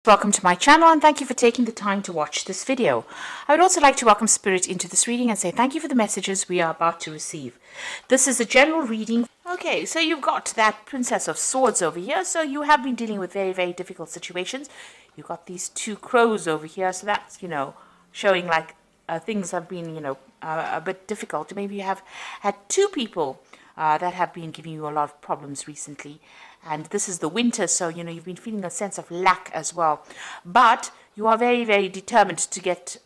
Welcome to my channel and thank you for taking the time to watch this video. I would also like to welcome Spirit into this reading and say thank you for the messages we are about to receive. This is a general reading. Okay, so you've got that Princess of Swords over here. So you have been dealing with very difficult situations. You've got these two crows over here. So that's, showing like things have been, a bit difficult. Maybe you have had two people that have been giving you a lot of problems recently. And this is the winter, so, you've been feeling a sense of lack as well. But you are very determined to get,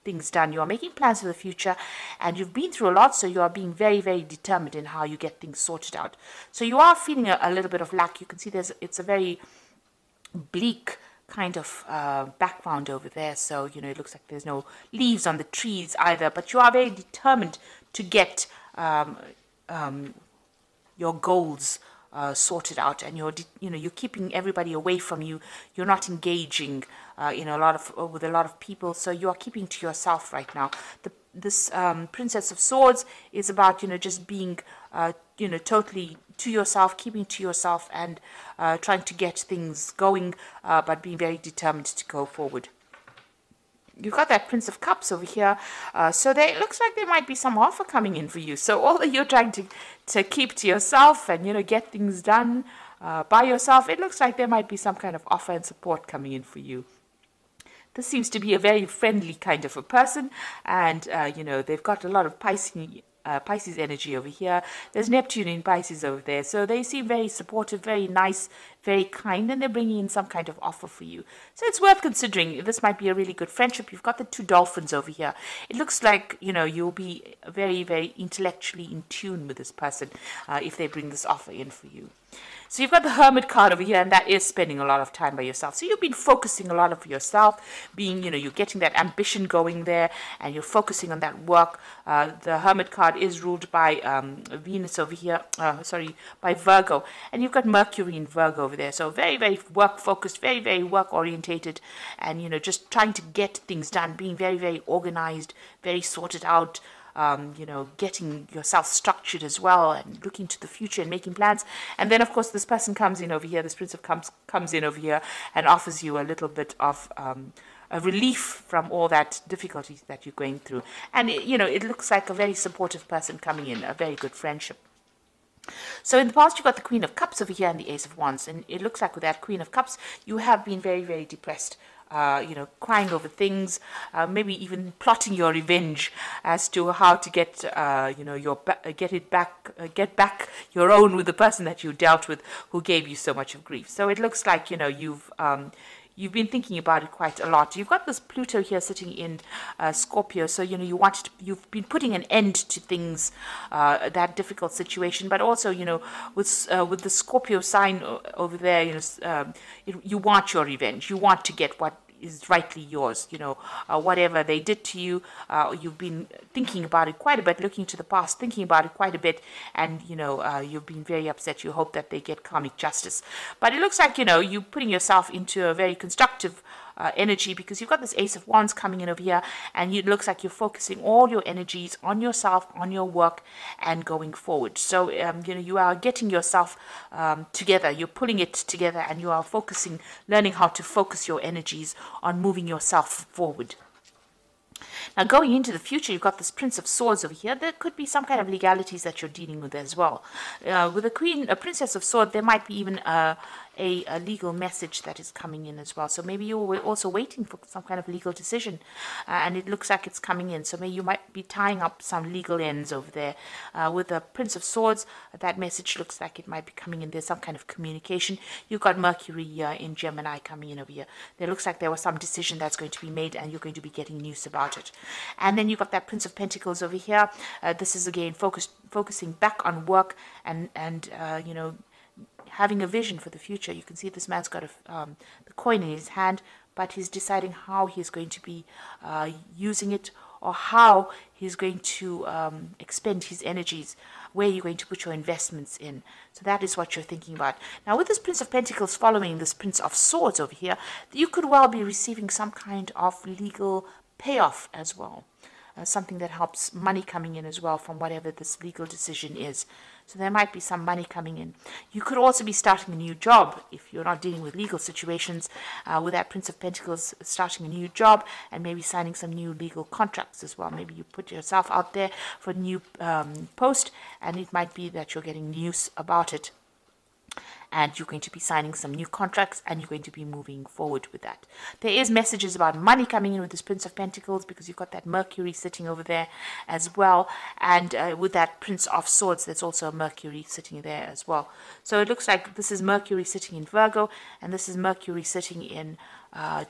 things done. You are making plans for the future, and you've been through a lot, so you are being very determined in how you get things sorted out. So you are feeling a little bit of lack. You can see it's a very bleak kind of background over there. So, it looks like there's no leaves on the trees either, but you are very determined to get your goals sorted out, and you're keeping everybody away from you. You're not engaging with a lot of people, so you are keeping to yourself right now. This Princess of Swords is about just being totally to yourself, keeping to yourself, and trying to get things going, but being very determined to go forward. You've got that Prince of Cups over here, so it looks like there might be some offer coming in for you. So although you're trying to keep to yourself and get things done by yourself, it looks like there might be some kind of offer and support coming in for you. This seems to be a very friendly kind of a person, and they've got a lot of Pisces energy over here. There's Neptune in Pisces over there, so they seem very supportive, very nice, very kind, and they're bringing in some kind of offer for you. So it's worth considering. This might be a really good friendship. You've got the two dolphins over here. It looks like you'll be very intellectually in tune with this person if they bring this offer in for you. So you've got the Hermit card over here, and that is spending a lot of time by yourself. So you've been focusing a lot of yourself, being, you're getting that ambition going there, and you're focusing on that work. The Hermit card is ruled by Venus over here, by Virgo, and you've got Mercury in Virgo over there. So very work focused, very work orientated, and just trying to get things done, being very organized, very sorted out. Getting yourself structured as well, and looking to the future and making plans. And then, of course, this person comes in over here, this Prince of Cups comes in over here and offers you a little bit of a relief from all that difficulties that you're going through. And, it looks like a very supportive person coming in, a very good friendship. So in the past, you've got the Queen of Cups over here and the Ace of Wands. And it looks like with that Queen of Cups, you have been very depressed. Crying over things, maybe even plotting your revenge as to how to get, get back your own with the person that you dealt with who gave you so much of grief. So it looks like, you've been thinking about it quite a lot. You've got this Pluto here sitting in Scorpio, so you've been putting an end to things, that difficult situation. But also, with the Scorpio sign over there, you want your revenge. You want to get what is rightly yours. Whatever they did to you, you've been thinking about it quite a bit, looking to the past, thinking about it quite a bit, and you've been very upset. You hope that they get karmic justice, but it looks like you're putting yourself into a very constructive energy, because you've got this Ace of Wands coming in over here, and it looks like you're focusing all your energies on yourself, on your work, and going forward. So you are getting yourself together, you're pulling it together, and you are focusing, learning how to focus your energies on moving yourself forward. Now, going into the future, you've got this Prince of Swords over here. There could be some kind of legalities that you're dealing with as well. With a Princess of Swords, there might be even a legal message that is coming in as well. So maybe you're also waiting for some kind of legal decision, and it looks like it's coming in. So maybe you might be tying up some legal ends over there. With the Prince of Swords, that message looks like it might be coming in. There's some kind of communication. You've got Mercury in Gemini coming in over here. There looks like there was some decision that's going to be made, and you're going to be getting news about it. And then you've got that Prince of Pentacles over here. This is again focusing back on work and having a vision for the future. You can see this man's got the coin in his hand, but he's deciding how he's going to be using it, or how he's going to expend his energies, where you're going to put your investments in. So that is what you're thinking about. Now, with this Prince of Pentacles following this Prince of Swords over here, you could well be receiving some kind of legal payoff as well. something that helps money coming in as well from whatever this legal decision is. So there might be some money coming in. You could also be starting a new job if you're not dealing with legal situations, with that Prince of Pentacles, starting a new job and maybe signing some new legal contracts as well. Maybe you put yourself out there for a new post, and it might be that you're getting news about it, and you're going to be signing some new contracts, and you're going to be moving forward with that. There is messages about money coming in with this Prince of Pentacles, because you've got that Mercury sitting over there as well, and with that Prince of Swords, there's also a Mercury sitting there as well. So it looks like this is Mercury sitting in Virgo, and this is Mercury sitting in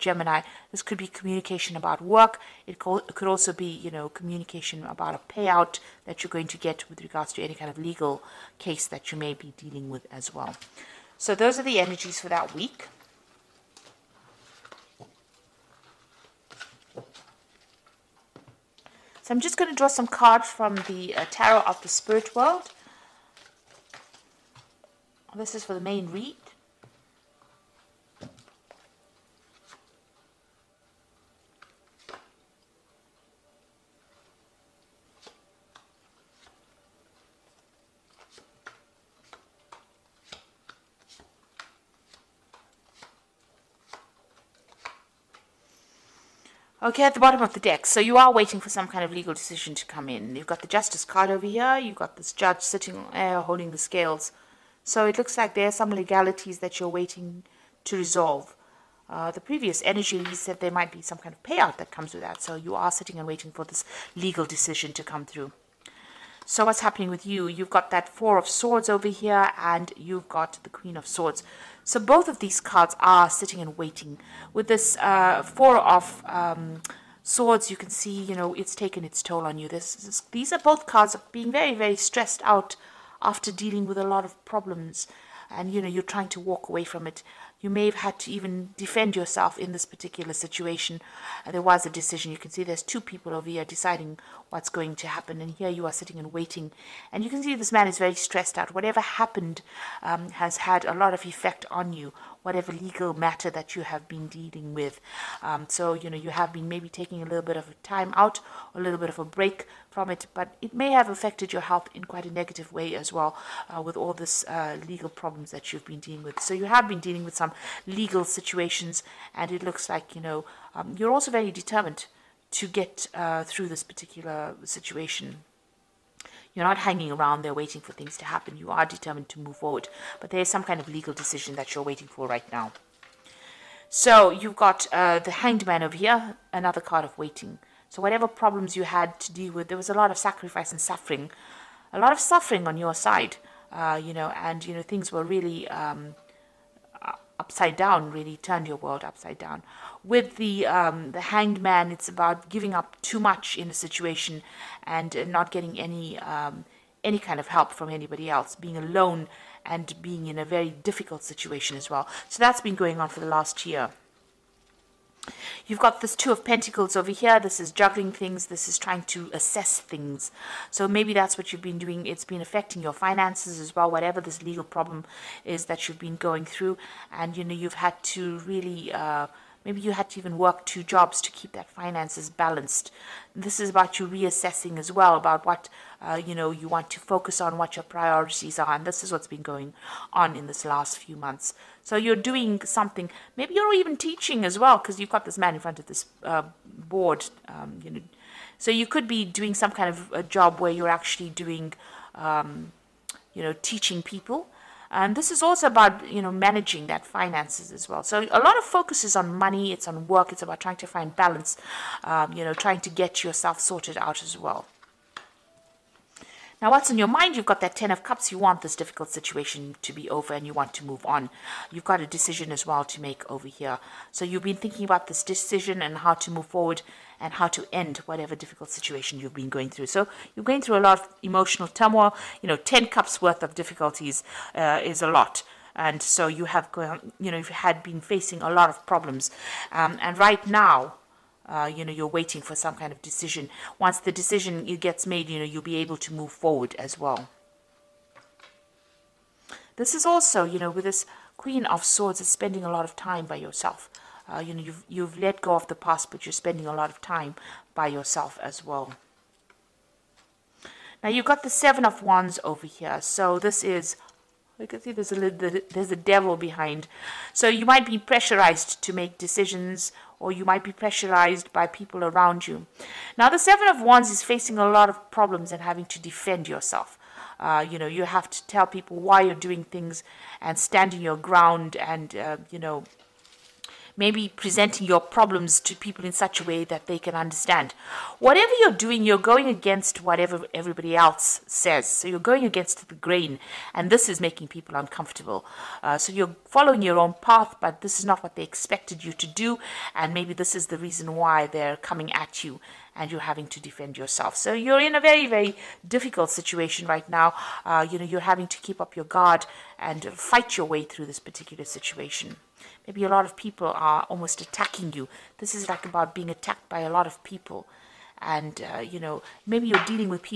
Gemini. This could be communication about work. It could also be, you know, communication about a payout that you're going to get with regards to any kind of legal case that you may be dealing with as well. So those are the energies for that week. So I'm just going to draw some cards from the Tarot of the Spirit World. This is for the main read. Okay, at the bottom of the deck, so you are waiting for some kind of legal decision to come in. You've got the Justice card over here. You've got this judge sitting there holding the scales. So it looks like there are some legalities that you're waiting to resolve. The previous energy said there might be some kind of payout that comes with that. So you are sitting and waiting for this legal decision to come through. So what's happening with you? You've got that Four of Swords over here, and you've got the Queen of Swords. So both of these cards are sitting and waiting. With this Four of Swords, you can see, you know, it's taken its toll on you. These are both cards of being very, very stressed out after dealing with a lot of problems. And, you know, you're trying to walk away from it. You may have had to even defend yourself in this particular situation. There was a decision. You can see there's two people over here deciding what's going to happen. And here you are sitting and waiting. And you can see this man is very stressed out. Whatever happened has had a lot of effect on you, whatever legal matter that you have been dealing with. So, you know, you have been maybe taking a little bit of a time out, a little bit of a break from it, but it may have affected your health in quite a negative way as well, with all this legal problems that you've been dealing with. So you have been dealing with some legal situations, and it looks like, you know, you're also very determined to get through this particular situation. You're not hanging around there waiting for things to happen. You are determined to move forward, but there is some kind of legal decision that you're waiting for right now. So you've got the Hanged Man over here, another card of waiting. So whatever problems you had to deal with, there was a lot of sacrifice and suffering, a lot of suffering on your side, you know, and, you know, things were really upside down, really turned your world upside down. With the Hanged Man, it's about giving up too much in a situation and not getting any kind of help from anybody else, being alone and being in a very difficult situation as well. So that's been going on for the last year. You've got this Two of Pentacles over here. This is juggling things. This is trying to assess things. So maybe that's what you've been doing. It's been affecting your finances as well, whatever this legal problem is that you've been going through. And, you know, you've had to really, maybe you had to even work 2 jobs to keep that finances balanced. This is about you reassessing as well, about what, you know, you want to focus on, what your priorities are. And this is what's been going on in this last few months. So you're doing something, maybe you're even teaching as well, because you've got this man in front of this board, you know. So you could be doing some kind of a job where you're actually doing, you know, teaching people. And this is also about, you know, managing that finances as well. So a lot of focus is on money, it's on work, it's about trying to find balance, you know, trying to get yourself sorted out as well. Now, what's in your mind? You've got that 10 of Cups. You want this difficult situation to be over and you want to move on. You've got a decision as well to make over here. So you've been thinking about this decision and how to move forward and how to end whatever difficult situation you've been going through. So you're going through a lot of emotional turmoil. You know, 10 Cups worth of difficulties is a lot. And so you have, you know, you've had been facing a lot of problems. And right now, you know, you're waiting for some kind of decision. Once the decision gets made, you know, you'll be able to move forward as well. This is also, you know, with this Queen of Swords, is spending a lot of time by yourself. you've let go of the past, but you're spending a lot of time by yourself as well. Now you've got the Seven of Wands over here. So this is, you can see there's a devil behind. So you might be pressurized to make decisions, or you might be pressurized by people around you. Now the Seven of Wands is facing a lot of problems and having to defend yourself. You have to tell people why you're doing things and standing your ground, and maybe presenting your problems to people in such a way that they can understand. Whatever you're doing, you're going against whatever everybody else says. So you're going against the grain, and this is making people uncomfortable. So you're following your own path, but this is not what they expected you to do, and maybe this is the reason why they're coming at you and you're having to defend yourself. So you're in a very, very difficult situation right now. You're having to keep up your guard and fight your way through this particular situation. Maybe a lot of people are almost attacking you. This is like about being attacked by a lot of people. And, maybe you're dealing with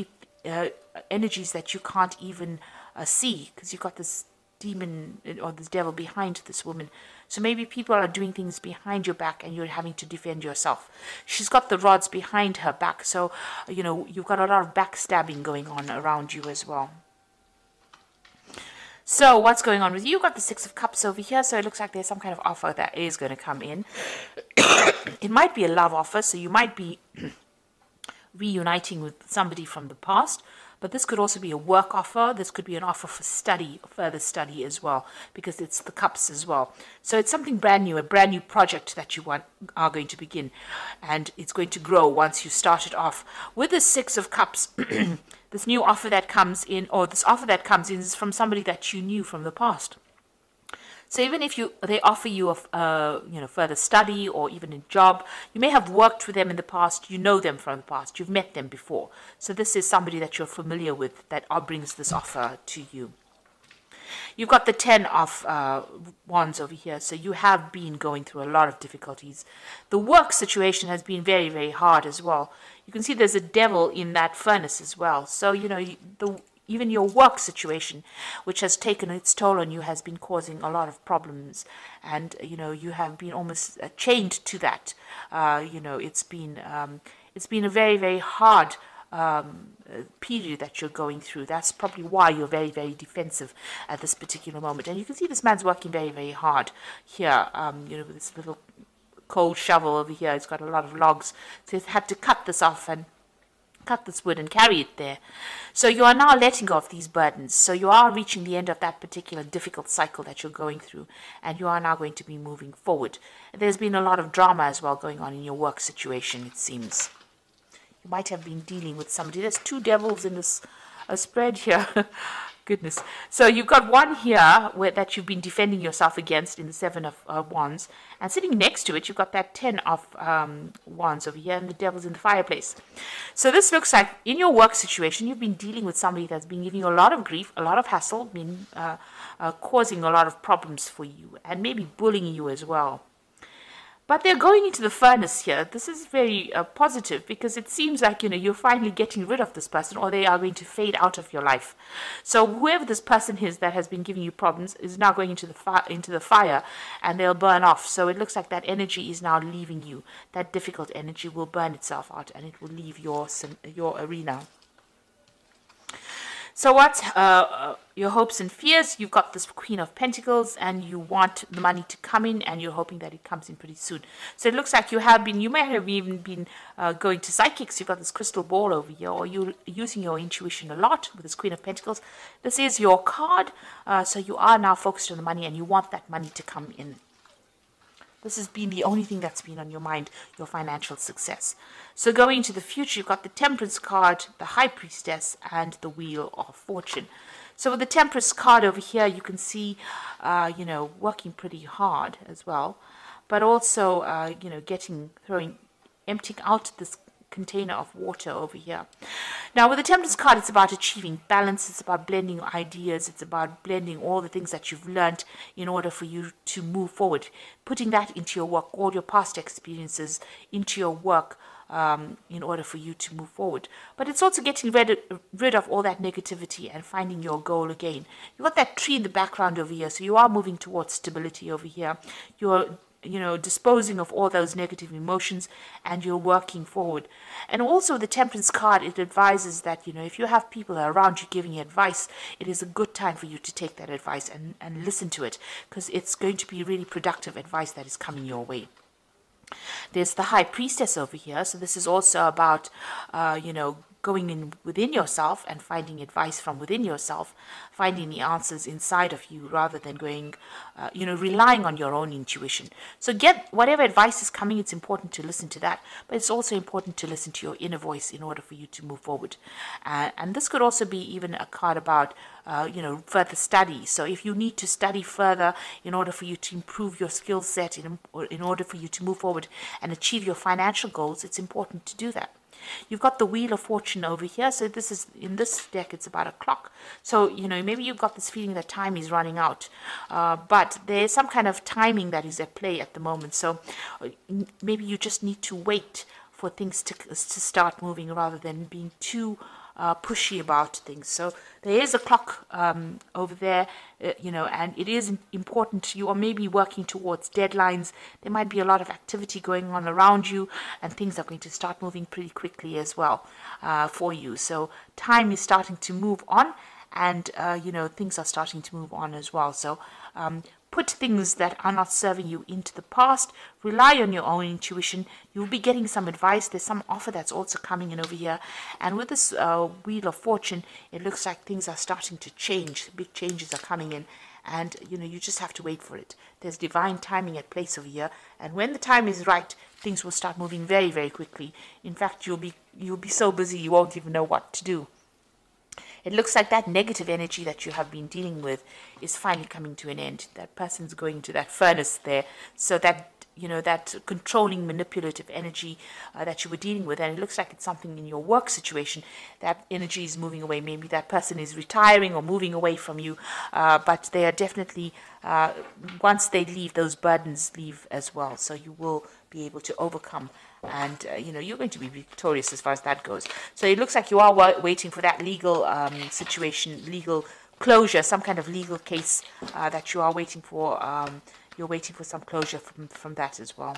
energies that you can't even see, because you've got this demon or this devil behind this woman. So maybe people are doing things behind your back and you're having to defend yourself. She's got the rods behind her back. So, you've got a lot of backstabbing going on around you as well. So what's going on with you? You've got the Six of Cups over here. So it looks like there's some kind of offer that is going to come in. It might be a love offer. So you might be reuniting with somebody from the past. But this could also be a work offer. This could be an offer for study, further study as well, because it's the cups as well. So it's something brand new, a brand new project that you are going to begin. And it's going to grow once you start it off. With the Six of Cups, this new offer that comes in, or this offer that comes in, is from somebody that you knew from the past. So even if they offer you a further study or even a job, you may have worked with them in the past, you know them from the past, you've met them before. So this is somebody that you're familiar with that brings this offer to you. You've got the Ten of Wands over here, so you have been going through a lot of difficulties. The work situation has been very, very hard as well. You can see there's a devil in that furnace as well. So, even your work situation, which has taken its toll on you, has been causing a lot of problems. And, you have been almost chained to that. It's been a very, very hard period that you're going through. That's probably why you're very, very defensive at this particular moment. And you can see this man's working very, very hard here, with this little cold shovel over here. It's got a lot of logs. So he's had to cut this off and cut this wood and carry it there. So you are now letting go of these burdens. So you are reaching the end of that particular difficult cycle that you're going through, and you are now going to be moving forward. There's been a lot of drama as well going on in your work situation, it seems. You might have been dealing with somebody. There's two devils in this spread here. Goodness. So you've got one here that you've been defending yourself against in the Seven of Wands. And sitting next to it, you've got that Ten of Wands over here, and the devil's in the fireplace. So this looks like in your work situation, you've been dealing with somebody that's been giving you a lot of grief, a lot of hassle, been causing a lot of problems for you, and maybe bullying you as well. But they're going into the furnace here. This is very positive, because it seems like, you're finally getting rid of this person, or they are going to fade out of your life. So whoever this person is that has been giving you problems is now going into the fire, and they'll burn off. So it looks like that energy is now leaving you. That difficult energy will burn itself out, and it will leave your arena. So what's your hopes and fears? You've got this Queen of Pentacles, and you want the money to come in, and you're hoping that it comes in pretty soon. So it looks like you may have even been going to psychics. You've got this crystal ball over here, or you're using your intuition a lot with this Queen of Pentacles. This is your card. So you are now focused on the money, and you want that money to come in. This has been the only thing that's been on your mind, your financial success. So going into the future, you've got the Temperance card, the High Priestess, and the Wheel of Fortune. So with the Temperance card over here, you can see, working pretty hard as well. But also, emptying out this container of water over here. Now with the Temperance card, it's about achieving balance, it's about blending ideas, it's about blending all the things that you've learned in order for you to move forward, putting that into your work, all your past experiences into your work, in order for you to move forward. But it's also getting rid of all that negativity and finding your goal again. You've got that tree in the background over here, so you are moving towards stability over here. You're disposing of all those negative emotions, and you're working forward. And also the Temperance card, it advises that, if you have people around you giving you advice, it is a good time for you to take that advice and listen to it, because it's going to be really productive advice that is coming your way. There's the High Priestess over here. So this is also about, going in within yourself and finding advice from within yourself, finding the answers inside of you rather than going, relying on your own intuition. So get whatever advice is coming, it's important to listen to that, but it's also important to listen to your inner voice in order for you to move forward. And this could also be even a card about, further study. So if you need to study further in order for you to improve your skill set, in order for you to move forward and achieve your financial goals, it's important to do that. You've got the Wheel of Fortune over here. So this is, in this deck, it's about a clock. So, maybe you've got this feeling that time is running out. But there's some kind of timing that is at play at the moment. So maybe you just need to wait for things to start moving rather than being too pushy about things. So there is a clock over there, and it is important. You are maybe working towards deadlines. There might be a lot of activity going on around you, and things are going to start moving pretty quickly as well for you. So time is starting to move on, and things are starting to move on as well. So put things that are not serving you into the past. Rely on your own intuition. You'll be getting some advice. There's some offer that's also coming in over here. And with this Wheel of Fortune, it looks like things are starting to change. Big changes are coming in. And, you just have to wait for it. There's divine timing at place over here. And when the time is right, things will start moving very, very quickly. In fact, you'll be so busy you won't even know what to do. It looks like that negative energy that you have been dealing with is finally coming to an end. That person's going to that furnace there. So that, that controlling, manipulative energy that you were dealing with, and it looks like it's something in your work situation, that energy is moving away. Maybe that person is retiring or moving away from you, but they are definitely, once they leave, those burdens leave as well. So you will be able to overcome, and you're going to be victorious as far as that goes. So it looks like you are waiting for that legal situation, legal closure, some kind of legal case that you are waiting for. You're waiting for some closure from that as well.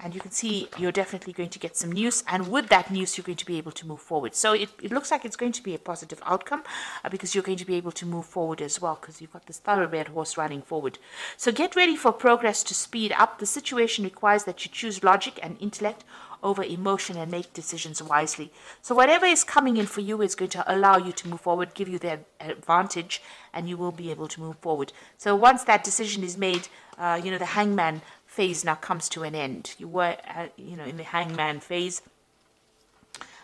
And you can see you're definitely going to get some news, and with that news you're going to be able to move forward. So it looks like it's going to be a positive outcome because you're going to be able to move forward as well, because you've got this thoroughbred horse running forward. So get ready for progress to speed up. The situation requires that you choose logic and intellect over emotion and make decisions wisely. So whatever is coming in for you is going to allow you to move forward, give you the advantage, and you will be able to move forward. So once that decision is made, the hangman phase now comes to an end. You were, in the hangman phase,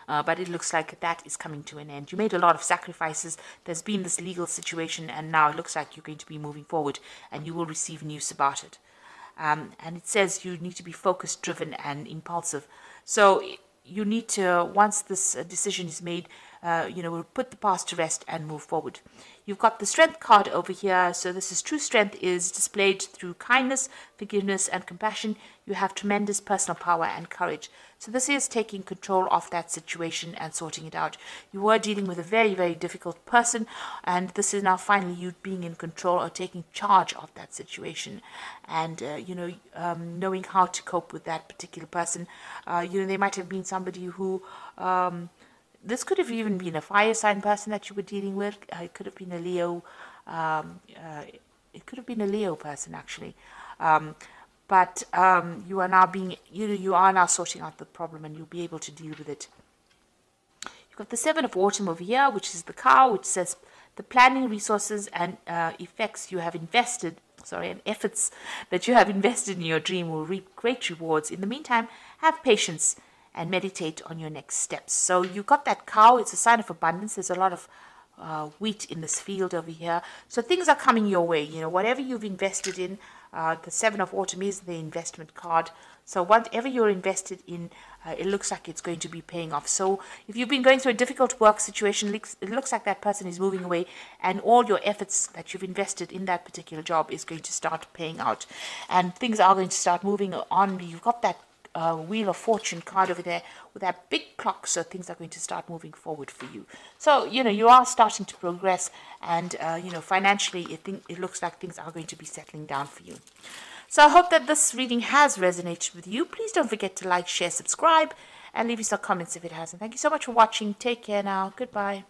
but it looks like that is coming to an end. You made a lot of sacrifices. There's been this legal situation, and now it looks like you're going to be moving forward, and you will receive news about it. And it says you need to be focused, driven, and impulsive. So you need to, once this decision is made, we'll put the past to rest and move forward. You've got the Strength card over here. So this is true strength is displayed through kindness, forgiveness, and compassion. You have tremendous personal power and courage. So this is taking control of that situation and sorting it out. You were dealing with a very, very difficult person, and this is now finally you being in control or taking charge of that situation, and knowing how to cope with that particular person. They might have been somebody who this could have even been a fire sign person that you were dealing with. It could have been a Leo. It could have been a Leo person actually. But you are now being, you are now sorting out the problem, and you'll be able to deal with it. You've got the Seven of Autumn over here, which is the cow, which says the planning, resources, and effects you have invested, and efforts that you have invested in your dream will reap great rewards. In the meantime, have patience and meditate on your next steps. So you got that cow. It's a sign of abundance. There's a lot of wheat in this field over here. So things are coming your way. Whatever you've invested in, the Seven of Autumn is the investment card. So whatever you're invested in, it looks like it's going to be paying off. So if you've been going through a difficult work situation, it looks like that person is moving away, and all your efforts that you've invested in that particular job is going to start paying out, and things are going to start moving on. You've got that Wheel of Fortune card over there with that big clock, so things are going to start moving forward for you. So you are starting to progress, and financially it looks like things are going to be settling down for you. So I hope that this reading has resonated with you. Please don't forget to like, share, subscribe, and leave your comments if it hasn't. Thank you so much for watching. Take care now. Goodbye.